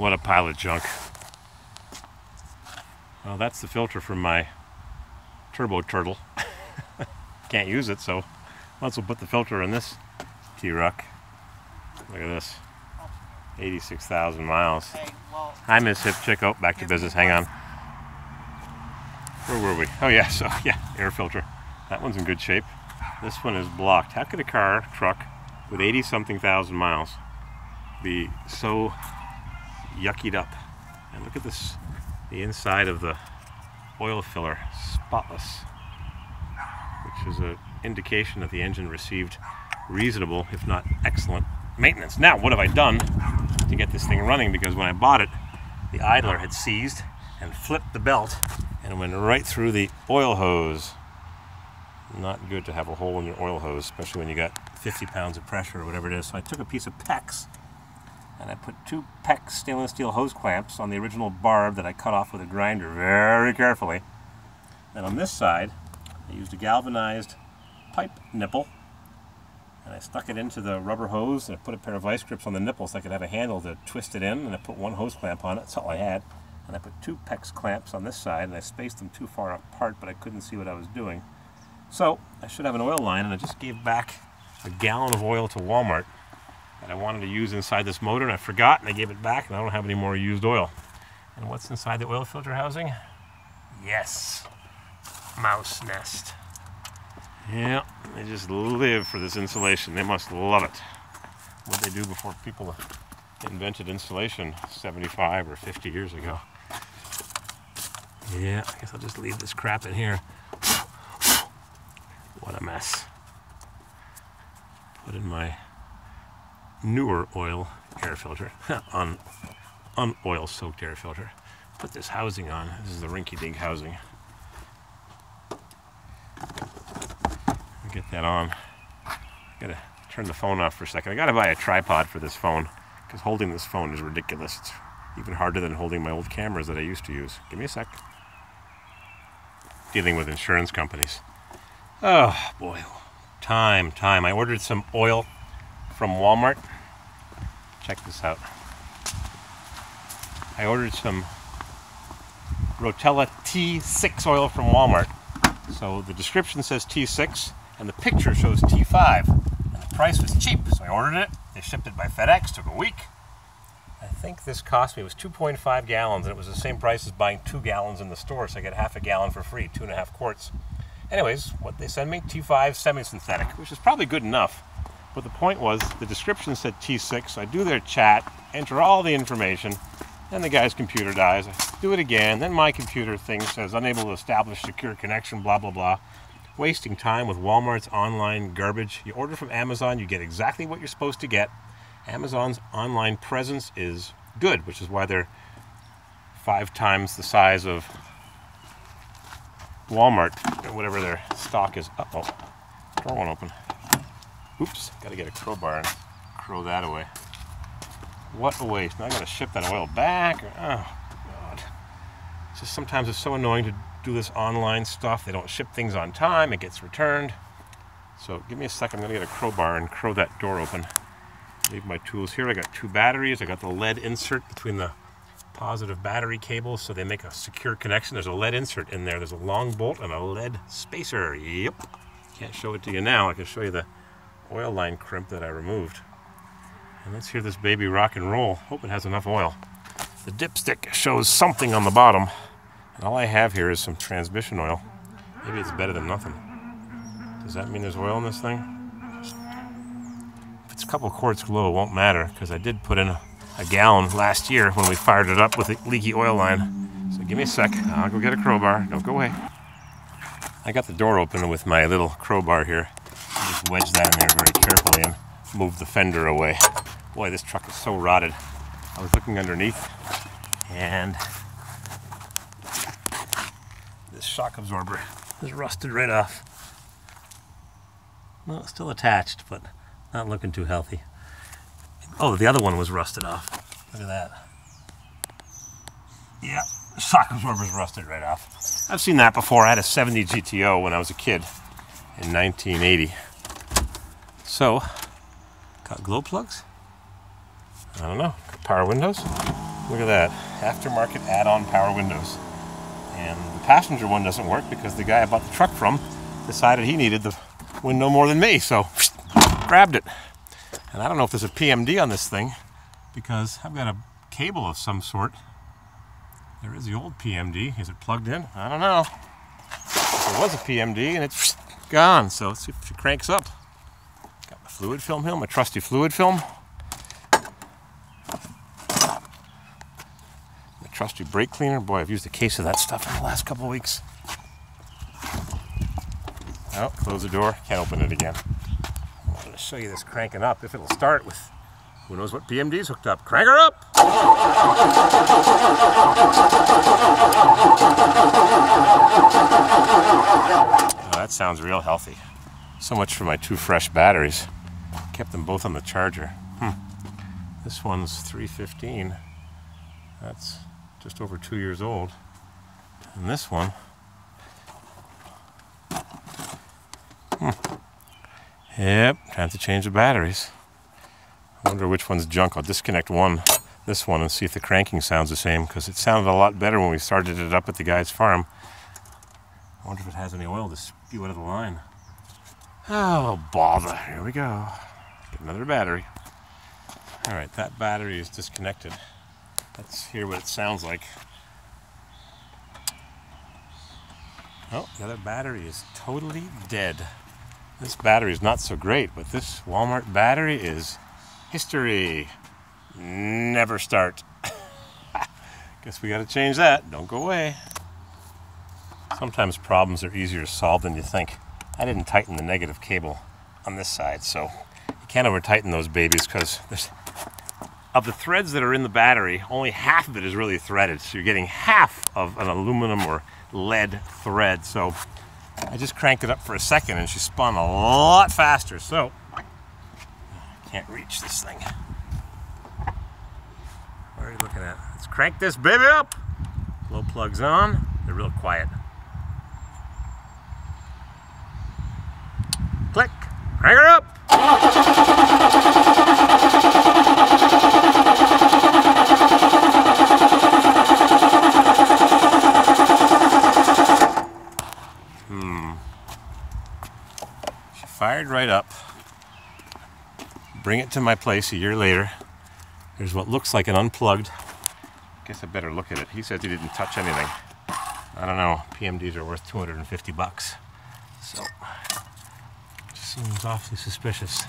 What a pile of junk. Well, that's the filter from my Turbo Turtle. Can't use it, so might as well put the filter in this T-Rock. Look at this. 86,000 miles. Hi, Miss Hip Chick. Oh, back to business. Hang on. Where were we? Oh, yeah. So, yeah, air filter. That one's in good shape. This one is blocked. How could a truck with 80-something thousand miles be so yuckied up? And look at this. The inside of the oil filler, spotless, which is an indication that the engine received reasonable, if not excellent, maintenance. Now, what have I done to get this thing running? Because when I bought it, the idler had seized and flipped the belt and went right through the oil hose. Not good to have a hole in your oil hose, especially when you got 50 pounds of pressure or whatever it is. So I took a piece of PEX and I put 2 PEX stainless steel hose clamps on the original barb that I cut off with a grinder very carefully. And on this side, I used a galvanized pipe nipple, and I stuck it into the rubber hose, and I put a pair of vice grips on the nipple so I could have a handle to twist it in, and I put 1 hose clamp on it. That's all I had. And I put 2 PEX clamps on this side, and I spaced them too far apart, but I couldn't see what I was doing. So I should have an oil line, and I just gave back a gallon of oil to Walmart that I wanted to use inside this motor, and I forgot, and I gave it back, and I don't have any more used oil. And what's inside the oil filter housing? Yes, mouse nest. Yeah, they just live for this insulation. They must love it. What they do before people invented insulation 75 or 50 years ago. Yeah, I guess I'll just leave this crap in here. What a mess. Put in my newer oil air filter, oil soaked air filter. Put this housing on. This is the rinky-dink housing. Get that on. Gotta turn the phone off for a second. I gotta buy a tripod for this phone because holding this phone is ridiculous. It's even harder than holding my old cameras that I used to use. Give me a sec. Dealing with insurance companies. Oh boy, time. I ordered some oil from Walmart. Check this out. I ordered some Rotella T6 oil from Walmart. So the description says T6 and the picture shows T5. And the price was cheap, so I ordered it. They shipped it by FedEx, took a week. I think this cost me, it was 2.5 gallons, and it was the same price as buying 2 gallons in the store, so I get half a gallon for free, 2.5 quarts. Anyways, what they sent me, T5 semi-synthetic, which is probably good enough. But the point was, the description said T6, so I do their chat, enter all the information, then the guy's computer dies. I do it again, then my computer thing says unable to establish secure connection, blah, blah, blah. Wasting time with Walmart's online garbage. You order from Amazon, you get exactly what you're supposed to get. Amazon's online presence is good, which is why they're 5 times the size of Walmart, or whatever their stock is. Uh-oh, door won't open. Oops, gotta get a crowbar and crow that away. What a waste. Now I gotta ship that oil back. Oh, God. It's just sometimes it's so annoying to do this online stuff. They don't ship things on time. It gets returned. So give me a second. I'm gonna get a crowbar and crow that door open. Leave my tools here. I got 2 batteries. I got the lead insert between the positive battery cables so they make a secure connection. There's a lead insert in there. There's a long bolt and a lead spacer. Yep. Can't show it to you now. I can show you the oil line crimp that I removed. And let's hear this baby rock and roll. Hope it has enough oil. The dipstick shows something on the bottom. And all I have here is some transmission oil. Maybe it's better than nothing. Does that mean there's oil in this thing? If it's a couple quarts low, it won't matter because I did put in a gallon last year when we fired it up with a leaky oil line. So give me a sec. I'll go get a crowbar. Don't go away. I got the door open with my little crowbar here. I just wedged that in there very carefully and moved the fender away. Boy, this truck is so rotted. I was looking underneath and this shock absorber is rusted right off. Well, it's still attached, but not looking too healthy. Oh, the other one was rusted off. Look at that. Yeah, the shock absorber's rusted right off. I've seen that before. I had a 70 GTO when I was a kid in 1980. So, got glow plugs? I don't know. Power windows? Look at that. Aftermarket add-on power windows. And the passenger one doesn't work because the guy I bought the truck from decided he needed the window more than me, so grabbed it. And I don't know if there's a PMD on this thing because I've got a cable of some sort. There is the old PMD. Is it plugged in? I don't know. There was a PMD and it's gone, so let's see if it cranks up. Got my fluid film here, my trusty fluid film. Trusty brake cleaner. Boy, I've used a case of that stuff in the last couple of weeks. Oh, close the door. Can't open it again. I wanted to show you this cranking up. If it'll start with who knows what PMD's hooked up. Crank her up! Oh, that sounds real healthy. So much for my 2 fresh batteries. Kept them both on the charger. This one's 315. That's just over 2 years old. And this one, yep, time to change the batteries. I wonder which one's junk. I'll disconnect this one, and see if the cranking sounds the same, because it sounded a lot better when we started it up at the guy's farm. I wonder if it has any oil to spew out of the line. Oh, bother. Here we go. Get another battery. All right, that battery is disconnected. Let's hear what it sounds like. Oh, the other battery is totally dead. This battery is not so great, but this Walmart battery is history. Never start. Guess we gotta change that. Don't go away. Sometimes problems are easier to solve than you think. I didn't tighten the negative cable on this side, so you can't over tighten those babies because of the threads that are in the battery, only half of it is really threaded. So you're getting half of an aluminum or lead thread. So I just cranked it up for a second and she spun a lot faster. So I can't reach this thing. What are you looking at? Let's crank this baby up. Glow plugs on. They're real quiet. Click. Crank her up. She fired right up. Bring it to my place a year later. There's what looks like an unplugged. Guess I better look at it. He says he didn't touch anything. I don't know. PMDs are worth 250 bucks. So, just seems awfully suspicious.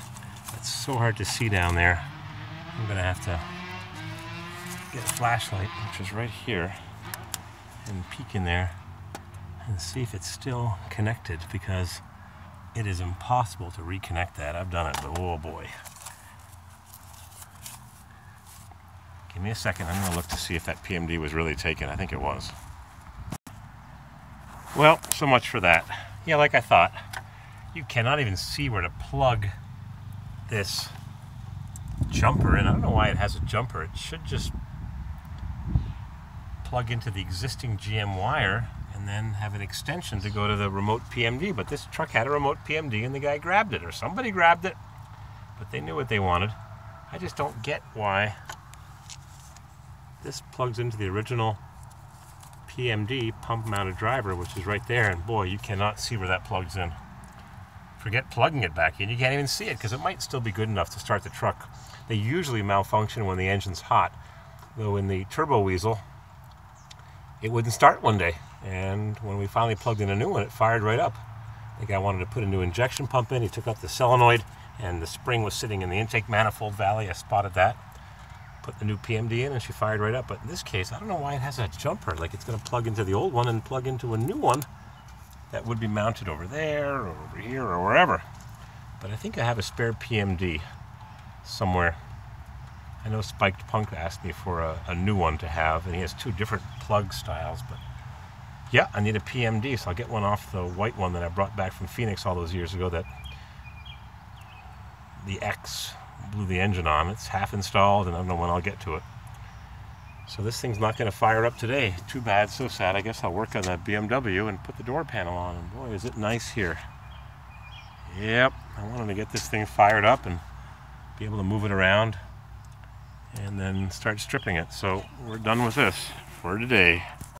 It's so hard to see down there. I'm gonna have to get a flashlight, which is right here, and peek in there and see if it's still connected, because it is impossible to reconnect that. I've done it, but oh boy. Give me a second. I'm gonna look to see if that PMD was really taken. I think it was. Well, so much for that. Yeah, like I thought. You cannot even see where to plug this jumper in. I don't know why it has a jumper. It should just plug into the existing GM wire and then have an extension to go to the remote PMD. But this truck had a remote PMD and the guy grabbed it, or somebody grabbed it, but they knew what they wanted. I just don't get why this plugs into the original PMD pump mounted driver, which is right there, and boy, you cannot see where that plugs in. Forget plugging it back in, you can't even see it because it might still be good enough to start the truck. They usually malfunction when the engine's hot, though in the Turbo Weasel it wouldn't start one day, and when we finally plugged in a new one, it fired right up. The guy wanted to put a new injection pump in. He took out the solenoid and the spring was sitting in the intake manifold valley. I spotted that, put the new PMD in, and she fired right up. But in this case, I don't know why it has a jumper, like it's going to plug into the old one and plug into a new one that would be mounted over there or over here or wherever. But I think I have a spare PMD somewhere. I know Spiked Punk asked me for a new one to have, and he has two different plug styles, but yeah, I need a PMD, so I'll get one off the white one that I brought back from Phoenix all those years ago that the X blew the engine on. It's half installed, and I don't know when I'll get to it. So this thing's not going to fire up today. Too bad, so sad. I guess I'll work on that BMW and put the door panel on, and boy, is it nice here. Yep, I wanted to get this thing fired up and be able to move it around. and then start stripping it. So we're done with this for today.